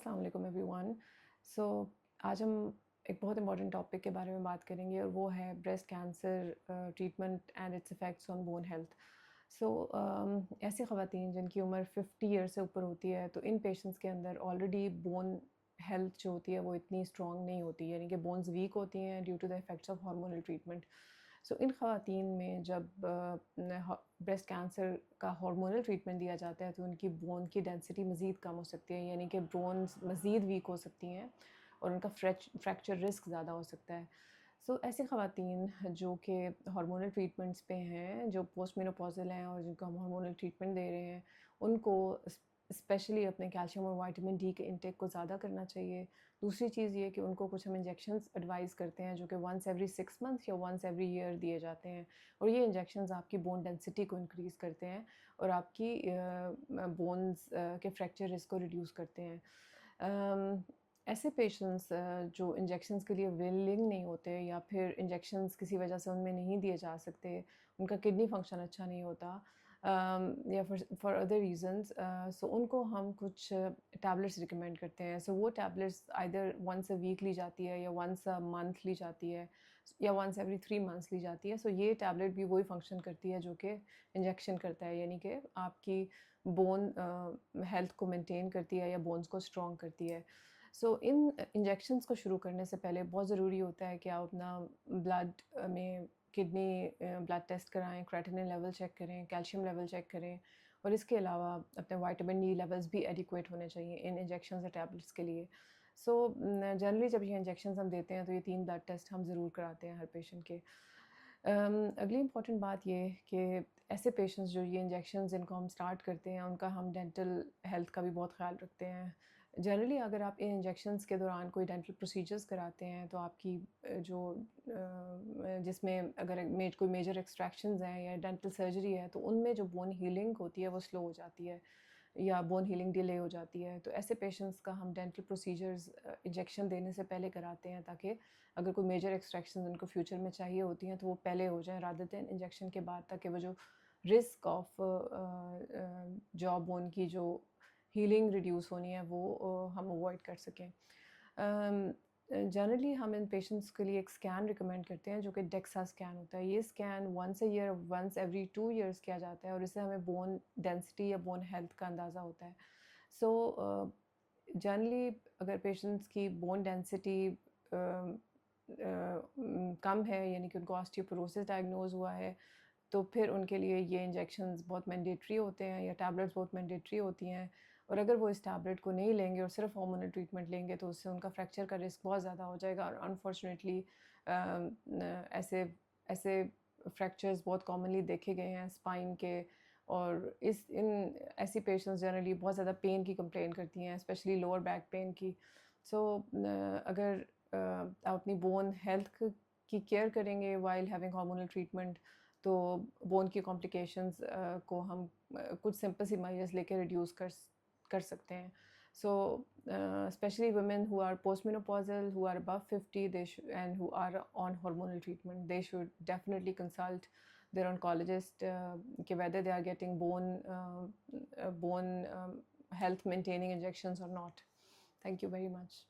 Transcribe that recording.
अस्सलाम वालेकुम एवरीवन। सो आज हम एक बहुत इंपॉर्टेंट टॉपिक के बारे में बात करेंगे और वो है breast cancer treatment and its effects on bone health. So ऐसी ख़वातीन जिनकी उम्र 50 ईयर से ऊपर होती है, तो इन पेशेंट्स के अंदर ऑलरेडी बोन हेल्थ जो होती है वो इतनी स्ट्रॉन्ग नहीं होती, यानी कि बोन्स वीक होती हैं due to the effects of hormonal treatment. So इन ख़वातीन में जब ब्रेस्ट कैंसर का हार्मोनल ट्रीटमेंट दिया जाता है तो उनकी बोन की डेंसिटी मज़ीद कम हो सकती है, यानी कि बोन्स मज़ीद वीक हो सकती हैं और उनका फ्रैक्चर रिस्क ज़्यादा हो सकता है। सो ऐसी ख़वातीन जो कि हार्मोनल ट्रीटमेंट्स पे हैं, जो पोस्ट मेनोपॉज़ल हैं और जिनको हम हार्मोनल ट्रीटमेंट दे रहे हैं, उनको स्पेशली अपने कैल्शियम और विटामिन डी के इंटेक को ज़्यादा करना चाहिए। दूसरी चीज़ ये कि उनको कुछ हम इंजेक्शंस एडवाइस करते हैं जो कि वंस एवरी 6 मंथ्स या वंस एवरी ईयर दिए जाते हैं, और ये इंजेक्शंस आपकी बोन डेंसिटी को इंक्रीज़ करते हैं और आपकी बोन्स के फ्रैक्चर रिस्क को रिड्यूस करते हैं। ऐसे पेशेंट्स जो इंजेक्शंस के लिए विलिंग नहीं होते या फिर इंजेक्शंस किसी वजह से उनमें नहीं दिए जा सकते, उनका किडनी फंक्शन अच्छा नहीं होता, या फॉर अदर रीज़न्स, सो उनको हम कुछ टैबलेट्स रिकमेंड करते हैं। सो वो tablets either once a week ली जाती है या वंस अ मंथ ली जाती है या वंस एवरी 3 मंथ्स ली जाती है। सो ये टैबलेट भी वही फंक्शन करती है जो कि इंजेक्शन करता है, यानी कि आपकी बोन हेल्थ को मेंटेन करती है या बोन्स को स्ट्रॉन्ग करती है। सो इन इंजेक्शंस को शुरू करने से पहले बहुत ज़रूरी होता है कि आप अपना ब्लड में किडनी ब्लड टेस्ट कराएं, क्रेटिनिन लेवल चेक करें, कैल्शियम लेवल चेक करें, और इसके अलावा अपने विटामिन डी लेवल्स भी एडिक्वेट होने चाहिए इन इंजेक्शंस या टैबलेट्स के लिए। सो जनरली जब ये इंजेक्शंस हम देते हैं तो ये 3 ब्लड टेस्ट हम ज़रूर कराते हैं हर पेशेंट के। अगली इम्पॉर्टेंट बात ये कि ऐसे पेशेंट्स जो ये इंजेक्शंस जिनको हम स्टार्ट करते हैं उनका हम डेंटल हेल्थ का भी बहुत ख़्याल रखते हैं। जनरली अगर आप इन इंजेक्शंस के दौरान कोई डेंटल प्रोसीजर्स कराते हैं तो आपकी जो जिसमें अगर कोई मेजर एक्सट्रैक्शंस हैं या डेंटल सर्जरी है तो उनमें जो बोन हीलिंग होती है वो स्लो हो जाती है या बोन हीलिंग डिले हो जाती है। तो ऐसे पेशेंट्स का हम डेंटल प्रोसीजर्स इंजेक्शन देने से पहले कराते हैं ताकि अगर कोई मेजर एक्सट्रैक्शंस उनको फ्यूचर में चाहिए होती हैं तो वो पहले हो जाएँ रादर देन इंजेक्शन के बाद, ताकि वो जो रिस्क ऑफ जॉ बोन की जो हीलिंग रिड्यूस होनी है वो हम अवॉइड कर सकें। जनरली हम इन पेशेंट्स के लिए एक स्कैन रिकमेंड करते हैं जो कि डेक्सा स्कैन होता है। ये scan once a year, once every 2 years किया जाता है और इससे हमें बोन डेंसिटी या बोन हेल्थ का अंदाज़ा होता है। सो जनरली अगर पेशेंट्स की बोन डेंसिटी कम है, यानी कि उनको ऑस्टियोपोरोसिस डायग्नोज हुआ है, तो फिर उनके लिए ये इंजेक्शंस बहुत मैंडेटरी होते हैं या टैबलेट्स बहुत मैंडेटरी होती हैं। और अगर वो इस टैबलेट को नहीं लेंगे और सिर्फ हार्मोनल ट्रीटमेंट लेंगे तो उससे उनका फ्रैक्चर का रिस्क बहुत ज़्यादा हो जाएगा, और अनफॉर्चुनेटली ऐसे ऐसे फ्रैक्चर्स बहुत कॉमनली देखे गए हैं स्पाइन के, और ऐसी पेशेंट्स जनरली बहुत ज़्यादा पेन की कंप्लेन करती हैं, स्पेशली लोअर बैक पेन की। सो अगर आप अपनी बोन हेल्थ की केयर करेंगे वाइल हैविंग हार्मोनल ट्रीटमेंट तो बोन की कॉम्प्लिकेशंस को हम कुछ सिंपल सी मेजर्स लेके रिड्यूस कर सकते हैं। So specially women who are postmenopausal, who are above 50, and who are on hormonal treatment, they should definitely consult their oncologist कि whether they are getting bone health maintaining injections or not. Thank you very much.